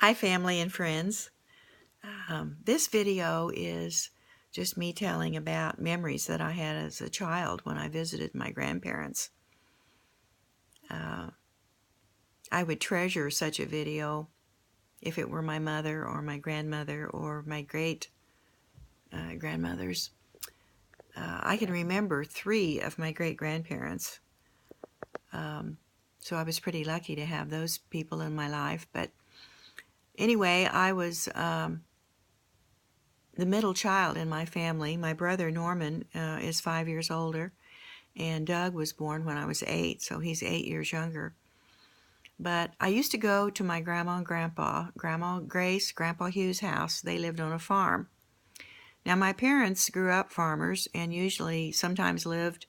Hi, family and friends. This video is just me telling about memories that I had as a child when I visited my grandparents. I would treasure such a video if it were my mother or my grandmother or my great grandmothers. I can remember 3 of my great grandparents, so I was pretty lucky to have those people in my life. But anyway, I was the middle child in my family. My brother Norman is 5 years older, and Doug was born when I was 8, so he's 8 years younger. But I used to go to my grandma and grandpa, Grandma Grace, Grandpa Hugh's house. They lived on a farm. Now, my parents grew up farmers and usually sometimes lived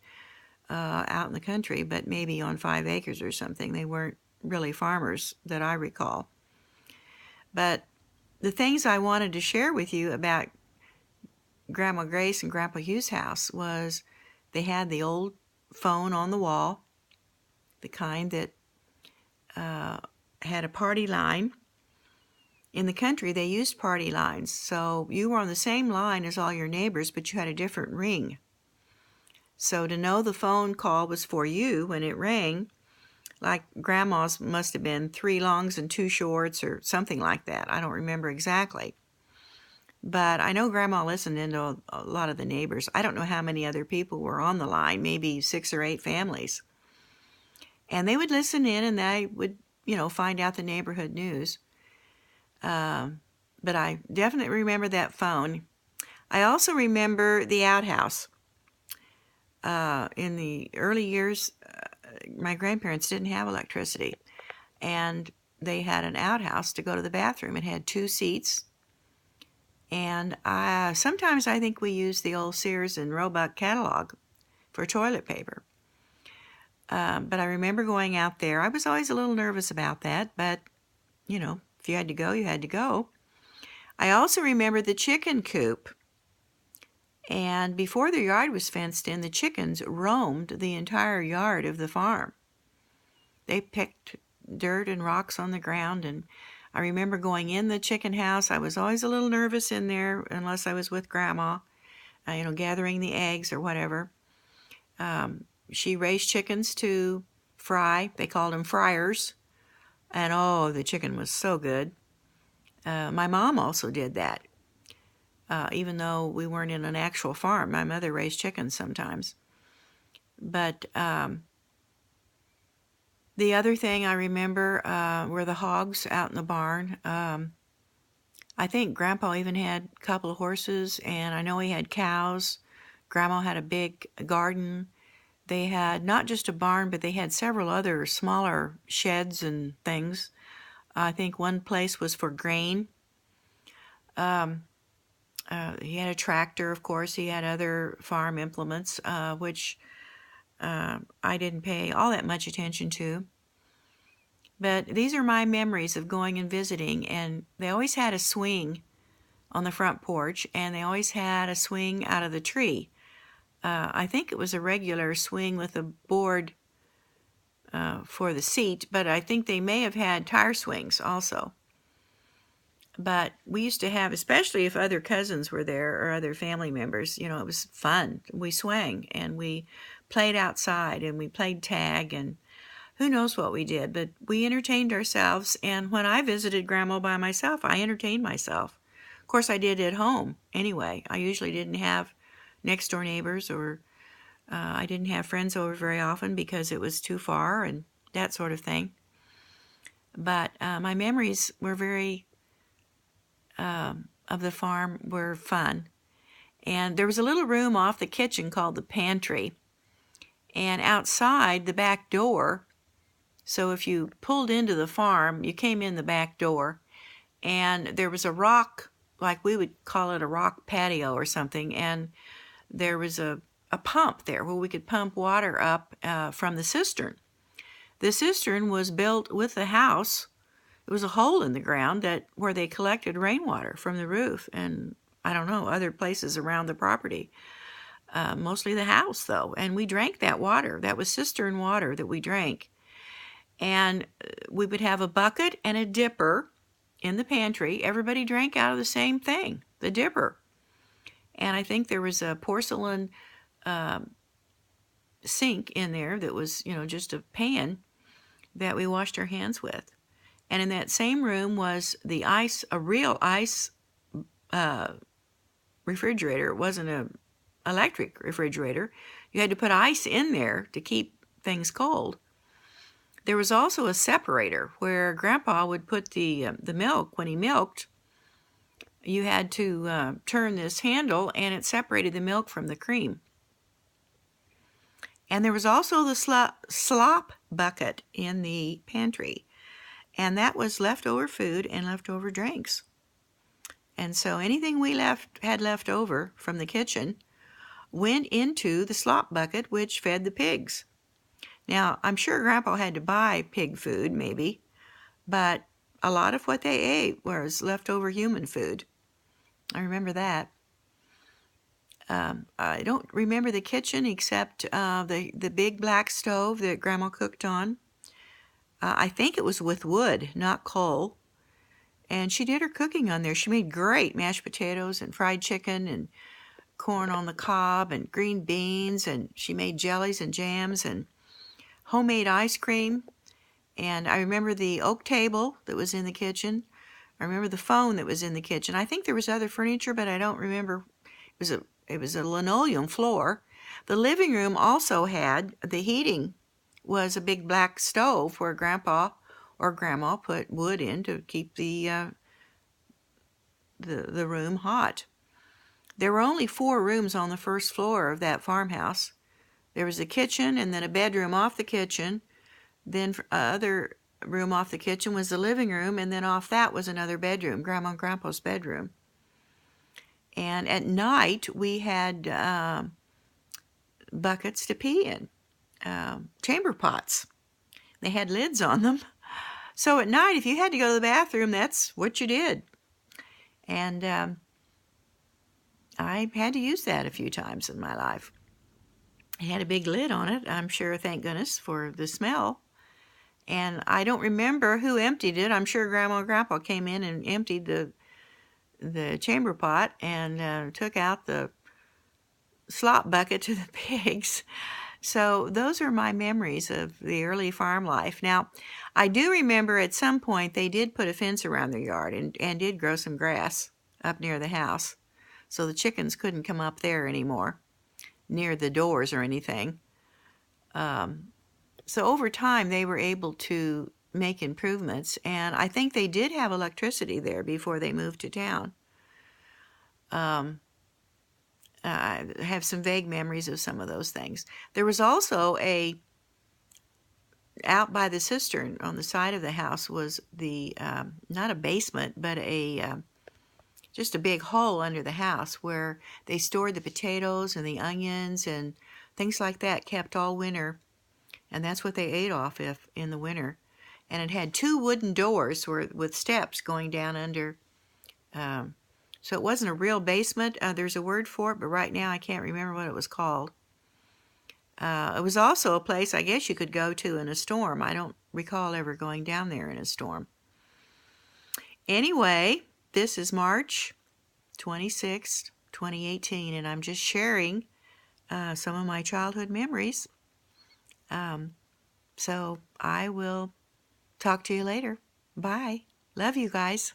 out in the country, but maybe on 5 acres or something. They weren't really farmers that I recall. But the things I wanted to share with you about Grandma Grace and Grandpa Hugh's house was they had the old phone on the wall, the kind that had a party line. In the country, they used party lines, so you were on the same line as all your neighbors, but you had a different ring. So to know the phone call was for you when it rang, like Grandma's must have been 3 longs and 2 shorts or something like that. I don't remember exactly. But I know Grandma listened into a lot of the neighbors. I don't know how many other people were on the line, maybe 6 or 8 families. And they would listen in and they would, find out the neighborhood news. But I definitely remember that phone. I also remember the outhouse. In the early years, my grandparents didn't have electricity, and they had an outhouse to go to the bathroom. It had 2 seats, and sometimes I think we used the old Sears and Roebuck catalog for toilet paper. But I remember going out there. I was always a little nervous about that, but, if you had to go, you had to go. I also remember the chicken coop. And before the yard was fenced in, the chickens roamed the entire yard of the farm. They picked dirt and rocks on the ground, and I remember going in the chicken house. I was always a little nervous in there unless I was with Grandma, gathering the eggs or whatever. She raised chickens to fry. They called them fryers. And oh, the chicken was so good. My mom also did that. Even though we weren't in an actual farm, my mother raised chickens sometimes. But the other thing I remember were the hogs out in the barn. I think Grandpa even had a couple of horses, and I know he had cows. Grandma had a big garden. They had not just a barn, but they had several other smaller sheds and things. I think one place was for grain. He had a tractor, of course. He had other farm implements, which I didn't pay all that much attention to. But these are my memories of going and visiting, and they always had a swing on the front porch, and they always had a swing out of the tree. I think it was a regular swing with a board for the seat, but I think they may have had tire swings also. But we used to have, especially if other cousins were there or other family members, it was fun. We swang and we played outside and we played tag and who knows what we did, but we entertained ourselves. And when I visited Grandma by myself, I entertained myself. Of course, I did at home anyway. I usually didn't have next door neighbors or I didn't have friends over very often because it was too far and that sort of thing. But my memories were of the farm were fun. And there was a little room off the kitchen called the pantry. And outside the back door, so if you pulled into the farm, you came in the back door, and there was a rock, like we would call it a rock patio or something, and there was a pump there where we could pump water up from the cistern. The cistern was built with the house. It was a hole in the ground where they collected rainwater from the roof and, I don't know, other places around the property. Mostly the house, though. And we drank that water. That was cistern water that we drank. And we would have a bucket and a dipper. in the pantry, everybody drank out of the same thing, the dipper. And I think there was a porcelain sink in there that was, just a pan that we washed our hands with. And in that same room was the ice, a real ice refrigerator. It wasn't an electric refrigerator. You had to put ice in there to keep things cold. There was also a separator where Grandpa would put the milk. When he milked, you had to turn this handle, and it separated the milk from the cream. And there was also the slop bucket in the pantry, and that was leftover food and leftover drinks. And so anything we had left over from the kitchen went into the slop bucket, which fed the pigs. Now, I'm sure Grandpa had to buy pig food, maybe, but a lot of what they ate was leftover human food. I remember that. I don't remember the kitchen except the big black stove that Grandma cooked on. I think it was with wood, not coal. And she did her cooking on there. She made great mashed potatoes and fried chicken and corn on the cob and green beans. And she made jellies and jams and homemade ice cream. And I remember the oak table that was in the kitchen. I remember the phone that was in the kitchen. I think there was other furniture, but I don't remember. It was a linoleum floor. The living room also had, the heating was a big black stove where Grandpa or Grandma put wood in to keep the room hot. There were only 4 rooms on the first floor of that farmhouse. There was a kitchen and then a bedroom off the kitchen. Then other room off the kitchen was the living room, and then off that was another bedroom, Grandma and Grandpa's bedroom. And at night, we had buckets to pee in, chamber pots. They had lids on them. So at night, if you had to go to the bathroom, that's what you did. And I had to use that a few times in my life. It had a big lid on it, I'm sure, thank goodness, for the smell. And I don't remember who emptied it. I'm sure Grandma and Grandpa came in and emptied the chamber pot and took out the slop bucket to the pigs. So those are my memories of the early farm life. Now, I do remember at some point they did put a fence around their yard and did grow some grass up near the house. So the chickens couldn't come up there anymore, near the doors or anything. So over time they were able to make improvements, and I think they did have electricity there before they moved to town. I have some vague memories of some of those things. There was also out by the cistern on the side of the house was the, not a basement, but just a big hole under the house where they stored the potatoes and the onions and things like that, kept all winter. And that's what they ate off of in the winter. And it had 2 wooden doors with steps going down under. So it wasn't a real basement. There's a word for it, but right now I can't remember what it was called. It was also a place I guess you could go to in a storm. I don't recall ever going down there in a storm. Anyway, this is March 26th, 2018, and I'm just sharing some of my childhood memories. So I will talk to you later. Bye. Love you guys.